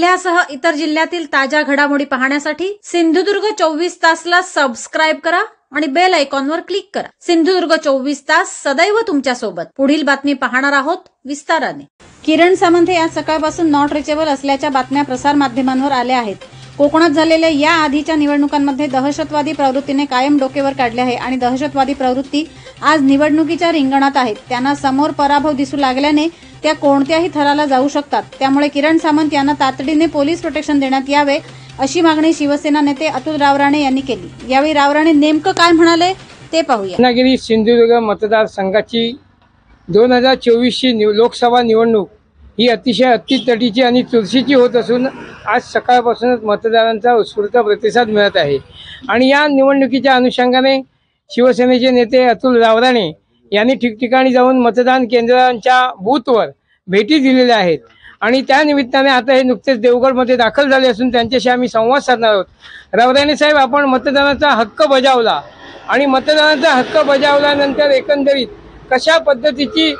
जिल्ह्यासह इतर जिल्ह्यातील ताज्या घडामोडी पाहण्यासाठी सिंधुदुर्ग 24 तासला सबस्क्राइब करा आणि बेल आयकॉनवर क्लिक करा। सिंधुदुर्ग 24 तास सदैव तुमच्या सोबत। पुढील बातमी पाहणार आहोत विस्ताराने। किरण सामंत हे आज सकाळपासून नॉट रिचेबल असल्याच्या बातम्या प्रसार माध्यमांवर आल्या आहेत। कोकणात झालेल्या या आधीच्या निवडणुकांमध्ये दहशतवादी प्रवृत्तीने कायम डोकेवर काढले आहे आणि दहशतवादी प्रवृत्ती आज निवडणुकीच्या रिंगणात आहेत। त्यांना समोर पराभव दिसू लागल्याने त्या कोणत्याही थराला जाऊ शकतात। त्यामुळे किरण सामंत यांना तातडीने पोलीस प्रोटेक्शन देण्यात यावे अशी मागणी शिवसेना नेते अतुल रावराणे यांनी केली। यावेळी रावराणे नेमकं काय म्हणाले ते पाहूया। रत्नागिरी सिंधुदुर्ग मतदारसंघाची 2024ची लोकसभा निवडणूक ही अतिशय अतितटीची आणि चुरशीची होत असून आज सकाळपासूनच मतदारांचा उत्स्फूर्त प्रतिसाद मिळत आहे। आणि या निवडणुकीच्या अनुषंगाने शिवसेनेचे नेते अतुल रावराणे यांनी ठिकठिकाणी जाऊन मतदान केंद्रांच्या बूथवर भेटी दिलेल्या आहेत आणि त्या निमित्ताने आता हे नुकतेच देवगडमध्ये दाखल झाले असून त्यांच्याशी आम्ही संवाद साधणार आहोत। रावराणे साहेब, आपण मतदानाचा हक्क बजावला आणि मतदानाचा हक्क बजावल्यानंतर एकंदरीत कशा पद्धतीची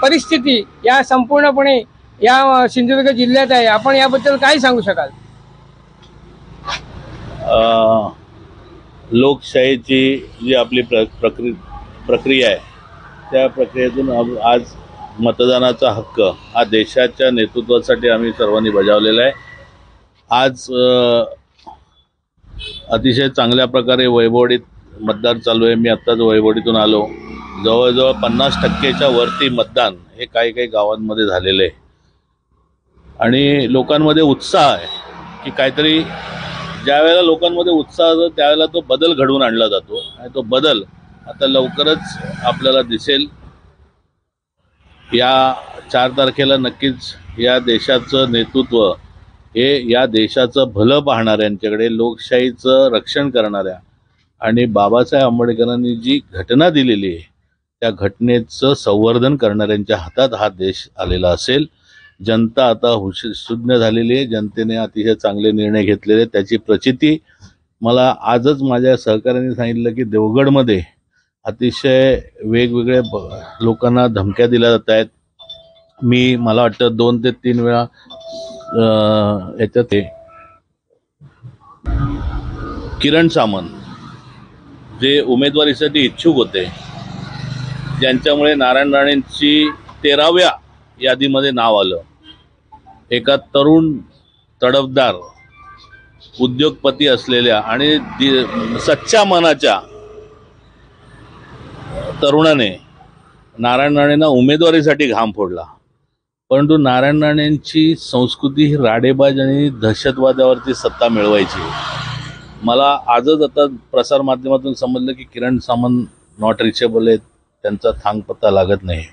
परिस्थिती या संपूर्णपणे या सिंधुदुर्ग जिल्ह्यात आहे, आपण याबद्दल काय सांगू शकाल? लोकशाहीची जी आपली प्रक्रिया आहे त्या प्रक्रियेतून आज मतदानाचा हक्क हा देशाच्या नेतृत्वासाठी आम्ही सर्वांनी बजावलेला आहे। आज अतिशय चांगल्या प्रकारे वैभवडीत मतदान चालू आहे। मी आत्ताच वैभवडीतून आलो। जवळजवळ 50% वरती मतदान हे काही गावांमध्ये झालेलं आहे आणि लोकांमध्ये उत्साह आहे की काहीतरी ज्या वेळेला लोकांमध्ये उत्साह असतो त्यावेळेला तो बदल घडवून आणला जातो आणि तो बदल आता लवकरच आपल्याला दिसेल। या 4 तारखेला नक्कीच या देशाचं नेतृत्व हे या देशाचं भलं पाहणाऱ्यांच्याकडे, लोकशाहीचं रक्षण करणाऱ्या आणि बाबासाहेब आंबेडकरांनी जी घटना दिलेली आहे त्या घटनेचं संवर्धन करणाऱ्यांच्या हातात हा देश आलेला असेल। जनता आता सुज्ञ झालेली आहे। जनतेने अतिशय चांगले निर्णय घेतलेले, त्याची प्रचिती मला आजच माझ्या सहकाऱ्यांनी सांगितलं की देवगडमध्ये अतिशय वेगवेगळ्या लोकांना धमक्या दिल्या जात आहेत। मला वाटतं 2 ते 3 वेळा याच्यात किरण सामंत जे उमेदवारीसाठी इच्छुक होते, ज्यांच्यामुळे नारायण राणेंची 13व्या यादीमध्ये नाव आलं, एका तरुण तडफदार उद्योगपती असलेल्या आणि सच्च्या मनाच्या तरुणाने नारायण राणेंना उमेदवारीसाठी घाम फोडला। परंतु नारायण राणेंची संस्कृती ही राडेबाज आणि दहशतवादावरती सत्ता मिळवायची। मला आजच आता प्रसार माध्यमातून समजलं की किरण सामंत नॉट रिचेबल आहेत, त्यांचा थांगपत्ता लागत नाही।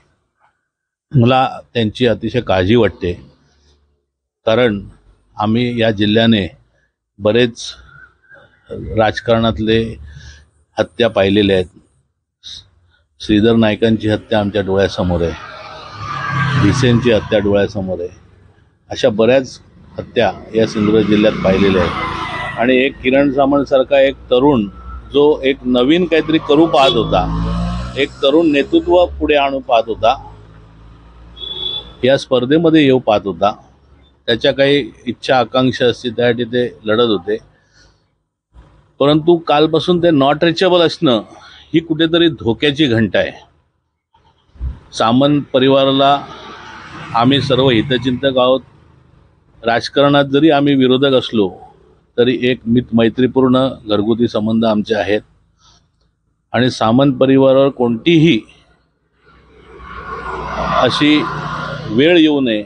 मला त्यांची अतिशय काळजी वाटते, कारण आम्ही या जिल्ह्याने बरेच राजकारणातले हत्या पाहिलेल्या आहेत। श्रीधर नाईकांची हत्या आमच्या डोळ्यासमोर आहे, भिसेंची हत्या डोळ्यासमोर आहे। अशा बऱ्याच हत्या या सिंधुदुर्ग जिल्ह्यात पाहिलेल्या आहेत आणि एक किरण सामंतसारखा एक तरुण जो एक नवीन काहीतरी करू पाहत होता, एक तरुण नेतृत्व पुढे आणू पाहत होता, या स्पर्धेमध्ये येऊ पाहत होता, त्याच्या काही इच्छा आकांक्षा असतील त्यासाठी ते लढत होते। परंतु कालपासून ते नॉट रिचेबल असणं ही कुठेतरी धोक्याची घंटा आहे। सामंत परिवाराला आम्ही सर्व हितचिंतक आहोत। राजकारणात जरी आम्ही विरोधक असलो तरी एक मैत्रीपूर्ण घरगुती संबंध आमचे आहेत आणि सामंत परिवारावर कोणतीही अशी वेळ येऊ नये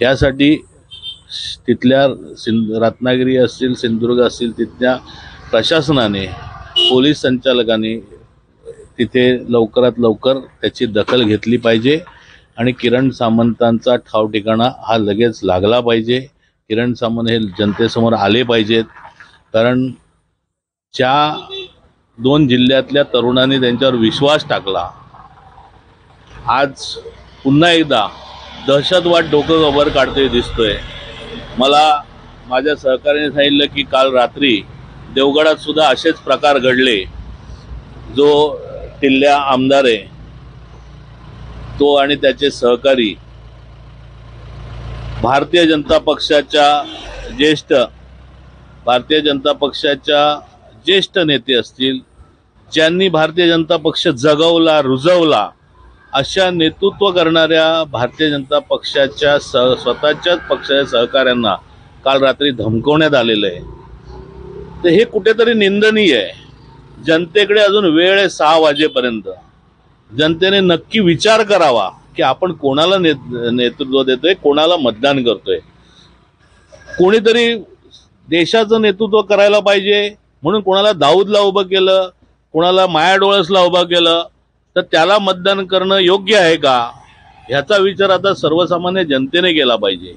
यासाठी तिथल्या रत्नागिरी असतील, सिंधुदुर्ग असतील, तिथल्या प्रशासनाने, पोलीस संचालकांनी तिथे लवकरात लवकर त्याची दखल घेतली पाहिजे आणि किरण सामंतांचा ठाव ठिकाणा हा लगेच लागला पाहिजे। किरण सामंत हे जनतेसमोर आले पाहिजेत, कारण ज्या 2 जिल्ह्यातल्या तरुणांनी त्यांच्यावर विश्वास टाकला, आज पुन्हा एकदा दहशतवाद डोकं वर काढतोय दिसतोय। मला माझ्या सहकार्याने सांगितलं की काल रात्री देवगडात सुद्धा असेच प्रकार घडले। जो टिल्ल्या आमदार आहे तो आणि त्याचे सहकारी भारतीय जनता पक्षाच्या ज्येष्ठ नेते असतील, ज्यांनी भारतीय जनता पक्ष जगवला रुजवला, अशा नेतृत्व करणाऱ्या भारतीय जनता पक्षाच्या स्वतःच्याच पक्षाच्या सहकाऱ्यांना काल रात्री धमकवण्यात आलेलं आहे. तर हे कुठेतरी निंदनीय आहे. जनतेकडे अजून वेळ आहे 6 वाजेपर्यंत. जनतेने नक्की विचार करावा की आपण कोणाला नेतृत्व देतोय, कोणाला मतदान करतोय. कोणीतरी देशाचं नेतृत्व करायला पाहिजे म्हणून कोणाला दाऊदला उभं केलं, कोणाला माया डोळसला उभं केलं, तर त्याला मतदान करणं योग्य आहे का, ह्याचा विचार आता सर्वसामान्य जनतेने केला पाहिजे.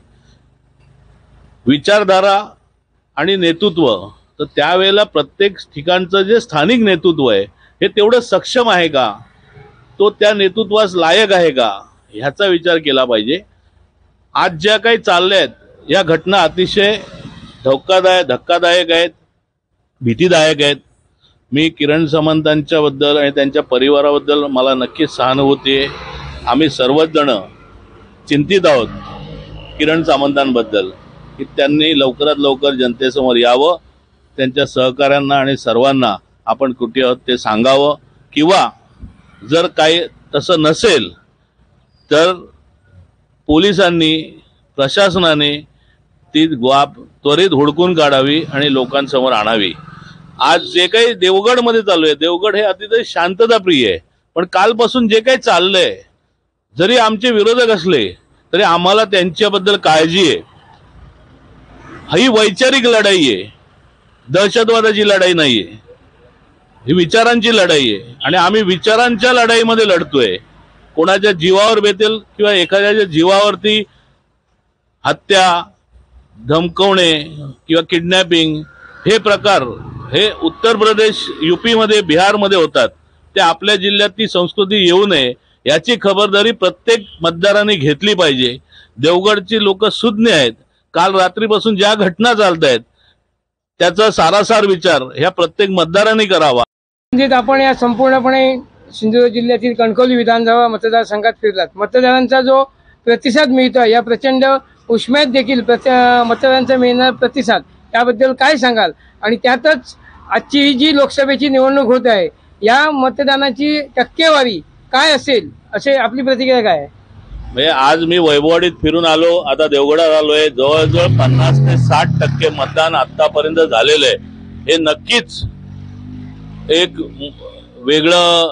विचारधारा आणि नेतृत्व, तर त्यावेळेला प्रत्येक ठिकाणचं जे स्थानिक नेतृत्व आहे हे तेवढं सक्षम आहे का, तो त्या नेतृत्वास लायक आहे का, ह्याचा विचार केला पाहिजे. आज ज्या काही चालल्या आहेत या घटना अतिशय धक्कादायक आहेत, भीतीदायक आहेत. मी किरण सामंतांच्याबद्दल आणि त्यांच्या परिवाराबद्दल मला नक्कीच सहानुभूती आहे. आम्ही सर्वच जण चिंतित आहोत किरण सामंतांबद्दल, की त्यांनी लवकरात लवकर जनतेसमोर यावं, त्यांच्या सहकाऱ्यांना आणि सर्वांना आपण कुठे आहोत ते सांगावं, किंवा जर काही तसं नसेल तर पोलिसांनी, प्रशासनाने ती बाब त्वरित हुडकून काढावी आणि लोकांसमोर आणावी. आज जे काही देवगडमध्ये चालू आहे, देवगड हे अतिशय शांतताप्रिय आहे, पण कालपासून जे काही चाललंय, जरी आमचे विरोधक असले तरी आम्हाला त्यांच्याबद्दल काळजी आहे. ही वैचारिक लढाई आहे, दहशतवादाची लढाई नाहीये, ही विचारांची लढाई आहे आणि आम्ही विचारांच्या लढाईमध्ये लढतोय. कोणाच्या जीवावर बेतेल किंवा एखाद्याच्या जीवावरती हत्या, धमकवणे किंवा किडनॅपिंग हे प्रकार हे उत्तर प्रदेश, यूपी मध्ये, बिहारमध्ये होतात. ते आपल्या जिल्ह्यात ती संस्कृती येऊ नये याची खबरदारी प्रत्येक मतदारांनी घेतली पाहिजे. देवगडची लोक सुज्ञ आहेत. काल रात्रीपासून ज्या घटना चालत आहेत त्याचा सारासार विचार ह्या प्रत्येक मतदारांनी करावा. आपण या संपूर्णपणे सिंधुदुर्ग जिल्ह्यातील कणकवली विधानसभा मतदारसंघात फिरलात. मतदारांचा जो प्रतिसाद मिळतो, या प्रचंड उष्म्यात देखील मतदारांचा मिळणारा प्रतिसाद, याबद्दल काय सांगाल? आणि त्यातच आजची ही जी लोकसभेची निवडणूक होत आहे, या मतदानाची टक्केवारी काय असेल, असे आपली प्रतिक्रिया काय आहे? म्हणजे आज मी वैभववाडीत फिरून आलो, आता देवगडात आलोय. जवळजवळ 50 ते 60% मतदान आतापर्यंत झालेलं आहे. हे नक्कीच एक वेगळं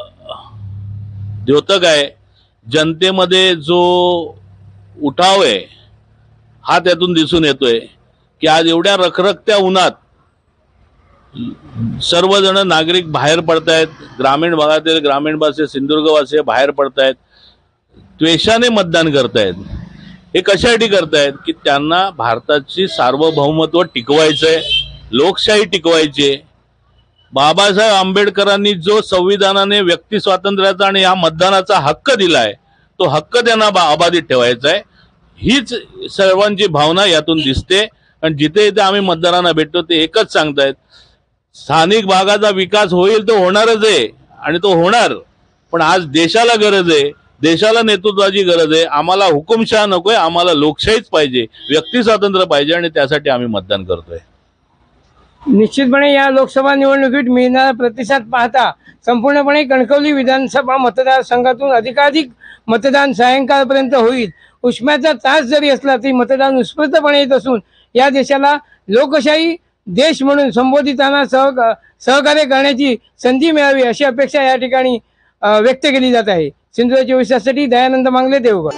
द्योतक आहे. जनतेमध्ये जो उठाव आहे हा त्यातून दिसून येतोय की आज एवढ्या रखरखत्या उन्हात सर्वजण नागरिक बाहेर पडतायत. ग्रामीण भागातील ग्रामीणवासी, सिंधुदुर्गवासी बाहेर पडतायत, द्वेषाने मतदान करतायत. हे कशासाठी करतायत की त्यांना भारताची सार्वभौमत्व टिकवायचंय, लोकशाही टिकवायची. बाबासाहेब आंबेडकरांनी जो संविधानाने व्यक्ती स्वातंत्र्याचा आणि या मतदानाचा हक्क दिलाय, तो हक्क त्यांना अबाधित ठेवायचा आहे. हीच सर्वांची भावना यातून दिसते. आणि जिथे जिथे आम्ही मतदारांना भेटतो ते एकच सांगतायत, स्थानिक भागाचा विकास होईल तो होणारच आहे आणि तो होणार, पण आज देशाला गरज आहे, देशाला नेतृत्वाची गरज आहे. आम्हाला हुकुमशाह नकोय, आम्हाला लोकशाहीच पाहिजे, व्यक्ती स्वातंत्र्य पाहिजे आणि त्यासाठी आम्ही मतदान करतोय. निश्चितपणे या लोकसभा निवडणुकीत मिळणारा प्रतिसाद पाहता संपूर्णपणे कणकवली विधानसभा मतदारसंघातून अधिकाधिक मतदान सायंकाळपर्यंत होईल. उष्म्याचा तास जरी असला तरी मतदान उत्स्फूर्तपणे येत असून या देशाला लोकशाही देश म्हणून संबोधिताना सहकार्य करण्याची संधी मिळावी अशी अपेक्षा या ठिकाणी व्यक्त केली जात आहे. सिंधुदुर्ग 24 तासासाठी दयानंद मांगले, देवगड.